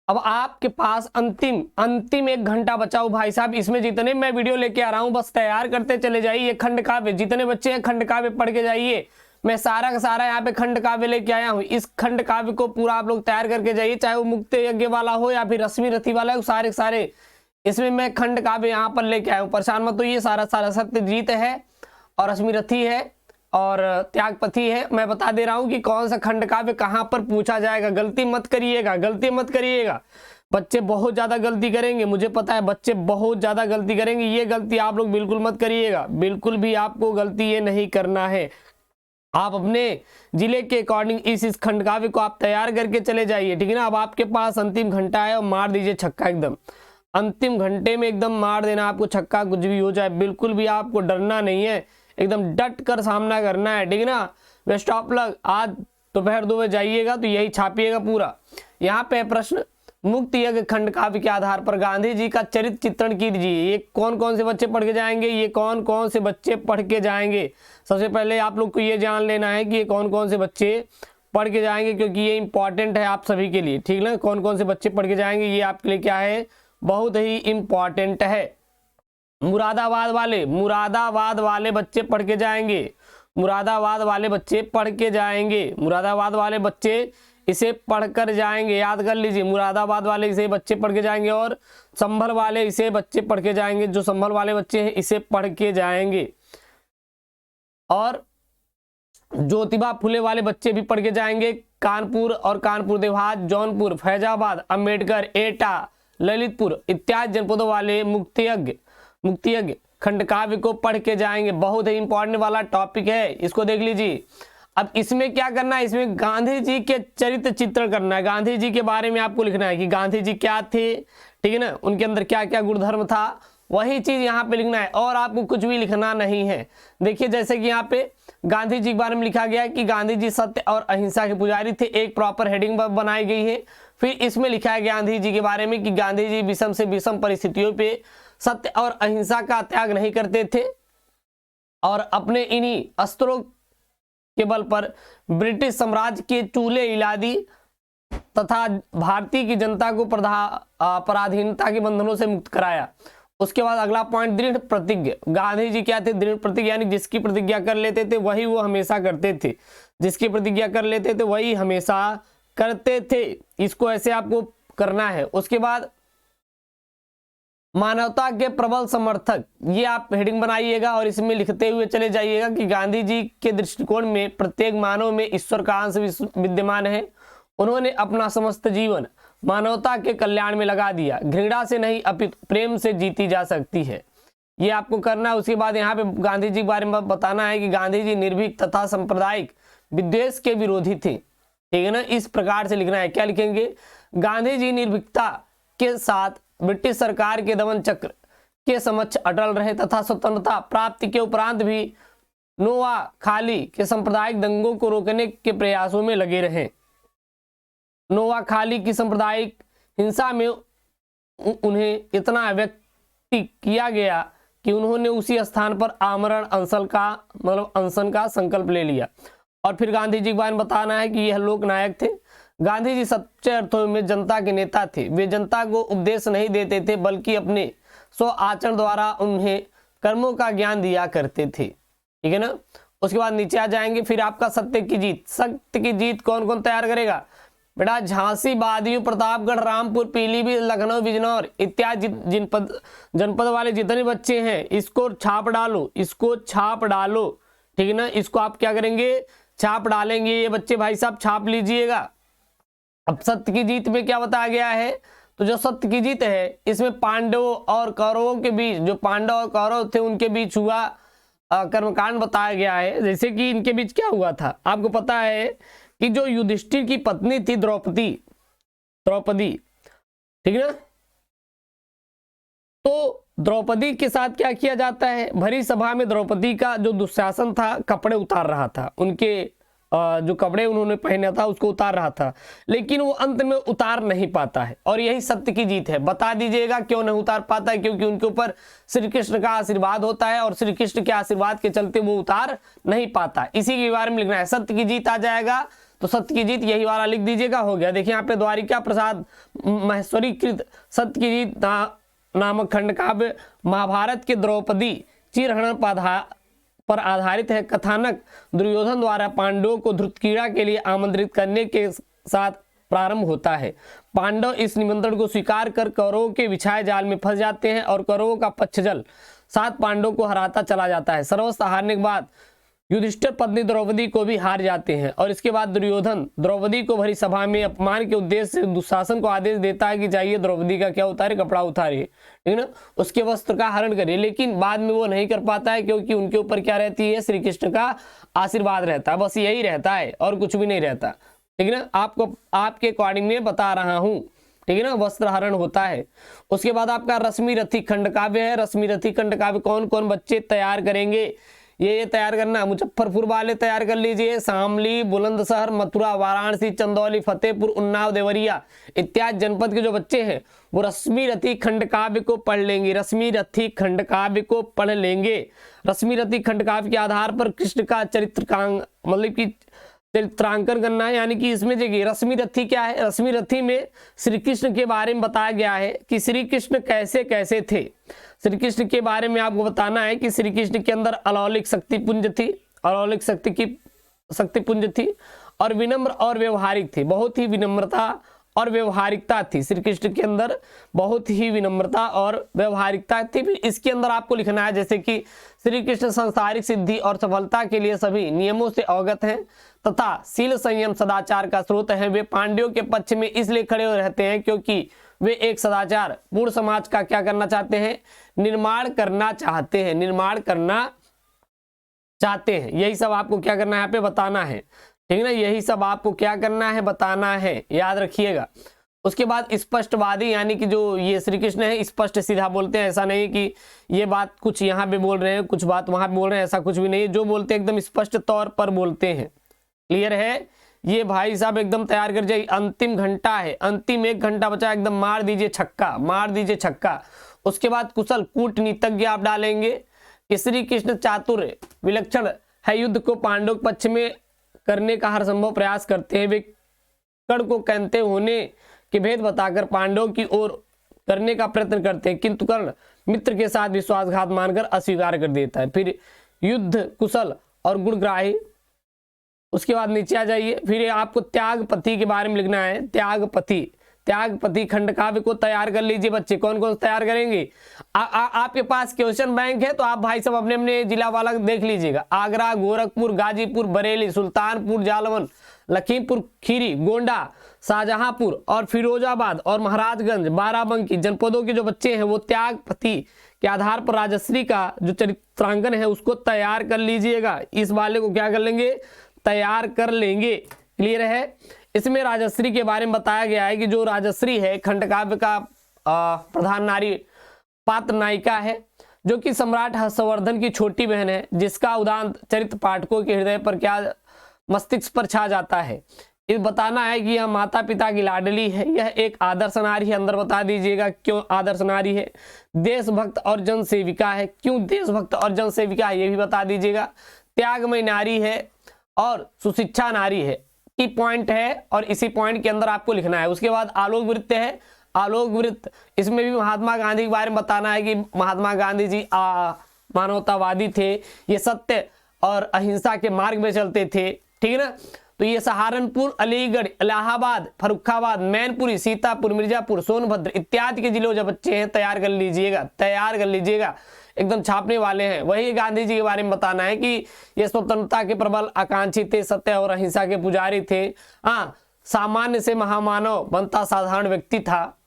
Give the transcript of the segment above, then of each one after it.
अब आपके पास अंतिम 1 घंटा बचा हो भाई साहब। इसमें जितने मैं वीडियो लेके आ रहा हूं बस तैयार करते चले जाइए। खंड काव्य जितने बच्चे हैं खंड काव्य पढ़ के जाइए। मैं सारा का सारा यहाँ पे खंड काव्य लेके आया हूँ। इस खंड काव्य को पूरा आप लोग तैयार करके जाइए, चाहे वो मुक्त यज्ञ वाला हो या फिर रश्मि रथी वाला हो, सारे सारे इसमें मैं खंड काव्य यहाँ पर लेके आया हूँ। परेशान मत होइए। सारा सारा सत्यजीत है और रश्मि रथी है और त्यागपति है। मैं बता दे रहा हूं कि कौन सा खंड काव्य कहां पर पूछा जाएगा। गलती मत करिएगा, गलती मत करिएगा। बच्चे बहुत ज्यादा गलती करेंगे, मुझे पता है बच्चे बहुत ज्यादा गलती करेंगे। ये गलती आप लोग बिल्कुल मत करिएगा, बिल्कुल भी आपको गलती ये नहीं करना है। आप अपने जिले के अकॉर्डिंग इस खंड काव्य को आप तैयार करके चले जाइए, ठीक है ना। अब आपके पास अंतिम घंटा है और मार दीजिए छक्का एकदम। अंतिम घंटे में एकदम मार देना आपको छक्का, कुछ भी हो जाए। बिल्कुल भी आपको डरना नहीं है, एकदम डट कर सामना करना है, ठीक है ना। Best of luck. आज दोपहर 2 बजे जाइएगा तो यही छापिएगा पूरा। यहाँ पे प्रश्न, मुक्त यज्ञ खंड काव्य के आधार पर गांधी जी का चरित्र चित्रण कीजिए। ये कौन कौन से बच्चे पढ़ के जाएंगे, ये कौन कौन से बच्चे पढ़ के जाएंगे। सबसे पहले आप लोग को ये जान लेना है कि ये कौन कौन से बच्चे पढ़ के जाएंगे, क्योंकि ये इंपॉर्टेंट है आप सभी के लिए, ठीक ना। कौन कौन से बच्चे पढ़ के जाएंगे ये आपके लिए क्या है, बहुत ही इंपॉर्टेंट है। मुरादाबाद वाले बच्चे पढ़ के जाएंगे। मुरादाबाद वाले बच्चे पढ़ के जाएंगे। मुरादाबाद वाले बच्चे इसे पढ़कर जाएंगे, याद कर लीजिए। मुरादाबाद वाले इसे बच्चे पढ़ के जाएंगे और संभल वाले इसे बच्चे पढ़ के जाएंगे। जो संभल वाले बच्चे हैं इसे पढ़ के जाएंगे। और ज्योतिबा फुले वाले बच्चे भी पढ़ के जाएंगे। कानपुर और कानपुर देहात, जौनपुर, फैजाबाद, अंबेडकर, एटा, ललितपुर इत्यादि जनपदों वाले मुक्त यज्ञ खंड काव्य को पढ़ के जाएंगे। बहुत ही इंपॉर्टेंट वाला टॉपिक है, इसको देख लीजिए। अब इसमें क्या करना है, इसमें गांधी जी के चरित्र चित्रण करना है। गांधी जी के बारे में आपको लिखना है कि गांधी जी क्या थे, ठीक है ना, उनके अंदर क्या क्या गुणधर्म था, वही चीज यहाँ पे लिखना है। और आपको कुछ भी लिखना नहीं है। देखिए जैसे कि यहाँ पे गांधी जी के बारे में लिखा गया है कि गांधी जी सत्य और अहिंसा के पुजारी थे, एक प्रॉपर हेडिंग बनाई गई है। फिर इसमें लिखा है गांधी जी के बारे में कि गांधी जी विषम से विषम परिस्थितियों पे सत्य और अहिंसा का त्याग नहीं करते थे और अपने इन्हीं अस्त्रों के बल पर ब्रिटिश साम्राज्य के चूल्हे हिला दी तथा भारतीय की जनता को पराधीनता के बंधनों से मुक्त कराया। उसके बाद अगला पॉइंट, दृढ़ प्रतिज्ञ। गांधी जी क्या थे, दृढ़ प्रतिज्ञ, यानी जिसकी प्रतिज्ञा कर लेते थे वही वो हमेशा करते थे। जिसकी प्रतिज्ञा कर लेते थे वही हमेशा करते थे। इसको ऐसे आपको करना है। उसके बाद मानवता के प्रबल समर्थक, ये आप हेडिंग बनाइएगा और इसमें लिखते हुए चले जाइएगा कि गांधी जी के दृष्टिकोण में प्रत्येक मानव में ईश्वर का अंश विद्यमान है। उन्होंने अपना समस्त जीवन मानवता के कल्याण में लगा दिया। घृणा से नहीं अपितु प्रेम से जीती जा सकती है, ये आपको करना है। उसके बाद यहाँ पे गांधी जी के बारे में बताना है कि गांधी जी निर्भीक तथा सांप्रदायिक विद्वेष के विरोधी थे, ठीक है ना। इस प्रकार से लिखना है। क्या लिखेंगे, गांधी जी निर्भीकता के साथ ब्रिटिश सरकार के दमन चक्र के समक्ष अटल रहे तथा स्वतंत्रता प्राप्ति के उपरांत भी नोआ खाली के सांप्रदायिक दंगों को रोकने के प्रयासों में लगे रहे। नोआ खाली की सांप्रदायिक हिंसा में उन्हें इतना व्यक्त किया गया कि उन्होंने उसी स्थान पर आमरण अनशन का संकल्प ले लिया। और फिर गांधी जी के बारे में बताना है कि यह लोकनायक थे। गांधी जी सच्चे अर्थों में जनता के नेता थे। वे जनता को उपदेश नहीं देते थे बल्कि अपने स्व आचरण द्वारा उन्हें कर्मों का ज्ञान दिया करते थे, ठीक है ना। उसके बाद नीचे आ जाएंगे। फिर आपका सत्य की जीत। सत्य की जीत कौन कौन तैयार करेगा बेटा, झांसी, बदायूं, प्रतापगढ़, रामपुर, पीलीभीत, लखनऊ, बिजनौर इत्यादि जनपद वाले जितने बच्चे हैं इसको छाप डालो, इसको छाप डालो, ठीक है ना। इसको आप क्या करेंगे, छाप डालेंगे। ये बच्चे भाई साहब छाप लीजिएगा। अब सत्य की जीत में क्या बताया गया है, तो जो सत्य की जीत है इसमें पांडवों और कौरवों के बीच, जो पांडव और कौरव थे उनके बीच हुआ कर्मकांड बताया गया है। जैसे कि इनके बीच क्या हुआ था, आपको पता है कि जो युधिष्ठिर की पत्नी थी द्रौपदी, ठीक है ना, तो द्रौपदी के साथ क्या किया जाता है, भरी सभा में द्रौपदी का जो दुशासन था कपड़े उतार रहा था, उनके जो कपड़े उन्होंने पहना था उसको उतार रहा था, लेकिन वो अंत में उतार नहीं पाता है। और यही सत्य की जीत है। बता दीजिएगा क्यों नहीं उतार पाता है, क्योंकि उनके ऊपर श्री कृष्ण का आशीर्वाद होता है और श्री कृष्ण के आशीर्वाद के चलते वो उतार नहीं पाता। इसी के बारे में लिखना है। सत्य की जीत आ जाएगा तो सत्य की जीत यही वाला लिख दीजिएगा, हो गया। देखिए यहाँ पे द्वारिका प्रसाद महेश्वरी कृत सत्य की जीत नामक खंड काव्य महाभारत के द्रौपदी चिरहरण पर आधारित है। कथानक दुर्योधन द्वारा पांडवों को धृतकीड़ा के लिए आमंत्रित करने के साथ प्रारंभ होता है। पांडव इस निमंत्रण को स्वीकार कर कौरवों के बिछाए जाल में फंस जाते हैं और कौरवों का पक्षजल 7 पांडवों को हराता चला जाता है। सर्वस्व हारने के बाद युधिष्ठिर पत्नी द्रौपदी को भी हार जाते हैं और इसके बाद दुर्योधन द्रौपदी को भरी सभा में अपमान के उद्देश्य से दुशासन को आदेश देता है कि जाइए द्रौपदी का क्या उतारे, कपड़ा उतारिए, ठीक है ना, उसके वस्त्र का हरण करिए। लेकिन बाद में वो नहीं कर पाता है क्योंकि उनके ऊपर क्या रहती है, श्री कृष्ण का आशीर्वाद रहता है, बस यही रहता है और कुछ भी नहीं रहता, ठीक है ना। आपको आपके अकॉर्डिंग में बता रहा हूँ, ठीक है ना, वस्त्र हरण होता है। उसके बाद आपका रश्मि रथी खंड काव्य है। रश्मि रथी खंड काव्य कौन कौन बच्चे तैयार करेंगे, ये तैयार करना, मुजफ्फरपुर वाले तैयार कर लीजिए, शामली, बुलंदशहर, मथुरा, वाराणसी, चंदौली, फतेहपुर, उन्नाव, देवरिया इत्यादि जनपद के जो बच्चे हैं वो रश्मि रथी खंड काव्य को पढ़ लेंगे। रश्मि रथी खंड काव्य को पढ़ लेंगे। रश्मि रथी खंड काव्य के आधार पर कृष्ण का मतलब कि चरित्रांकन करना है। यानी कि इसमें देखिए रश्मि रथी क्या है, रश्मि रथी में श्री कृष्ण के बारे में बताया गया है कि श्री कृष्ण कैसे कैसे थे। श्री कृष्ण के बारे में आपको बताना है कि श्री कृष्ण के अंदर अलौकिक शक्तिपुंज थी, अलौकिक शक्तिपुंज थी और विनम्र और व्यवहारिक थी। बहुत ही विनम्रता और व्यवहारिकता थी श्री कृष्ण के अंदर, बहुत ही विनम्रता और व्यवहारिकता थी। फिर इसके अंदर आपको लिखना है जैसे कि श्री कृष्ण सांसारिक सिद्धि और सफलता के लिए सभी नियमों से अवगत हैं तथा शील संयम सदाचार का स्रोत है। वे पांड्यों के पक्ष में इसलिए खड़े रहते हैं क्योंकि वे एक सदाचार पूर्ण समाज का क्या करना चाहते हैं, निर्माण करना चाहते हैं, निर्माण करना चाहते हैं। यही सब आपको क्या करना है यहाँ पे बताना है, ठीक है ना, यही सब आपको क्या करना है, बताना है, याद रखिएगा। उसके बाद स्पष्टवादी, यानी कि जो ये श्री कृष्ण है स्पष्ट सीधा बोलते हैं, ऐसा नहीं कि ये बात कुछ यहाँ पे बोल रहे हैं कुछ बात वहां पे बोल रहे हैं, ऐसा कुछ भी नहीं है। जो बोलते हैं एकदम स्पष्ट तौर पर बोलते हैं। क्लियर है, ये भाई साहब एकदम तैयार कर जाइए। अंतिम घंटा है, अंतिम 1 घंटा बचा, एकदम मार दीजिए छक्का, मार दीजिए छक्का। उसके बाद कुशल कूटनीतिज्ञ आप डालेंगे कि श्री कृष्ण चातुर्य विलक्षण है, युद्ध को पांडव पक्ष में करने का हर संभव प्रयास करते हैं। वे कर्ण को कहते होने के भेद बताकर पांडवों की ओर करने का प्रयत्न करते हैं, किंतु कर्ण मित्र के साथ विश्वासघात मानकर अस्वीकार कर देता है। फिर युद्ध कुशल और गुणग्राही। उसके बाद नीचे आ जाइए, फिर आपको त्यागपति के बारे में लिखना है। त्यागपति खंड काव्य को तैयार कर लीजिए बच्चे। कौन कौन तैयार करेंगे, आपके पास क्वेश्चन बैंक है तो आप भाई सब अपने अपने जिला वाला देख लीजिएगा। आगरा, गोरखपुर, गाजीपुर, बरेली, सुल्तानपुर, जालवन, लखीमपुर खीरी, गोंडा, शाहजहांपुर और फिरोजाबाद और महाराजगंज, बाराबंकी जनपदों के जो बच्चे हैं वो त्यागपति के आधार पर राजश्री का जो चरित्रांकन है उसको तैयार कर लीजिएगा। इस वाले को क्या कर लेंगे, तैयार कर लेंगे। क्लियर है। इसमें राजश्री के बारे में बताया गया है कि जो राजश्री है खंड काव्य का प्रधान नारी पात्र नायिका है, जो कि सम्राट हर्षवर्धन की छोटी बहन है, जिसका उदांत चरित्र पाठकों के हृदय पर क्या मस्तिष्क पर छा जाता है। ये बताना है कि यह माता पिता की लाडली है, यह एक आदर्श नारी है। अंदर बता दीजिएगा क्यों आदर्श नारी है। देशभक्त और जन सेविका है, क्यों देशभक्त और जन सेविका है ये भी बता दीजिएगा। त्यागमय नारी है और सुशिक्षा नारी है, की पॉइंट है और इसी पॉइंट के अंदर आपको लिखना है। उसके बाद आलोक वृत्त है। आलोक वृत्त, इसमें भी महात्मा गांधी के बारे में बताना है कि महात्मा गांधी जी मानवतावादी थे, ये सत्य और अहिंसा के मार्ग में चलते थे, ठीक है ना। तो ये सहारनपुर, अलीगढ़, इलाहाबाद, फर्रुखाबाद, मैनपुरी, सीतापुर, मिर्जापुर, सोनभद्र इत्यादि के जिलों जो बच्चे हैं तैयार कर लीजिएगा, तैयार कर लीजिएगा, एकदम छापने वाले हैं। वही गांधी जी के बारे में बताना है कि ये स्वतंत्रता के प्रबल आकांक्षी थे, सत्य और अहिंसा के पुजारी थे। हाँ, सामान्य से महामानव बनता साधारण व्यक्ति था।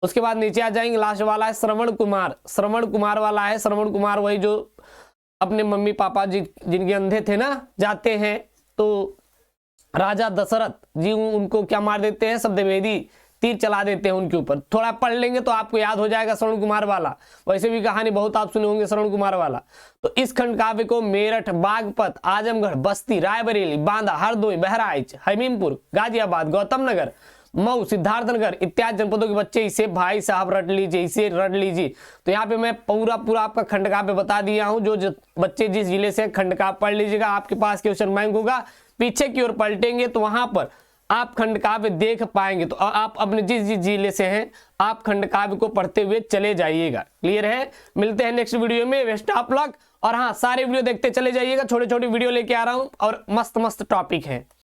उसके बाद नीचे आ जाएंगे, लास्ट वाला है श्रवण कुमार। श्रवण कुमार वाला है, श्रवण कुमार वही जो अपने मम्मी पापा जी जिनके अंधे थे ना जाते हैं तो राजा दशरथ जी उनको क्या मार देते हैं, शब्दवेदी तीर चला देते हैं उनके ऊपर। थोड़ा पढ़ लेंगे तो आपको याद हो जाएगा श्रवण कुमार वाला। वैसे भी कहानी बहुत आप सुने होंगे श्रवण कुमार वाला। तो इस खंड काव्य को मेरठ, बागपत, आजमगढ़, बस्ती, रायबरेली, बांदा, हरदोई, बहराइच, हमीरपुर, गाजियाबाद, गौतम नगर, मऊ, सिद्धार्थनगर इत्यादि जनपदों के बच्चे इसे भाई साहब रट लीजिए, इसे रट लीजिए। तो यहाँ पे मैं पूरा आपका खंड काव्य बता दिया हूँ। जो बच्चे जिस जिले से खंड काव्य पढ़ लीजिएगा, आपके पास क्वेश्चन बैंक होगा, पीछे की ओर पलटेंगे तो वहां पर आप खंडकाव्य देख पाएंगे। तो आप अपने जिस जिले से हैं आप खंडकाव्य को पढ़ते हुए चले जाइएगा। क्लियर है? मिलते हैं नेक्स्ट वीडियो में। Best of luck. और हाँ, सारे वीडियो देखते चले जाइएगा, छोटे छोटे वीडियो लेके आ रहा हूं और मस्त मस्त टॉपिक है।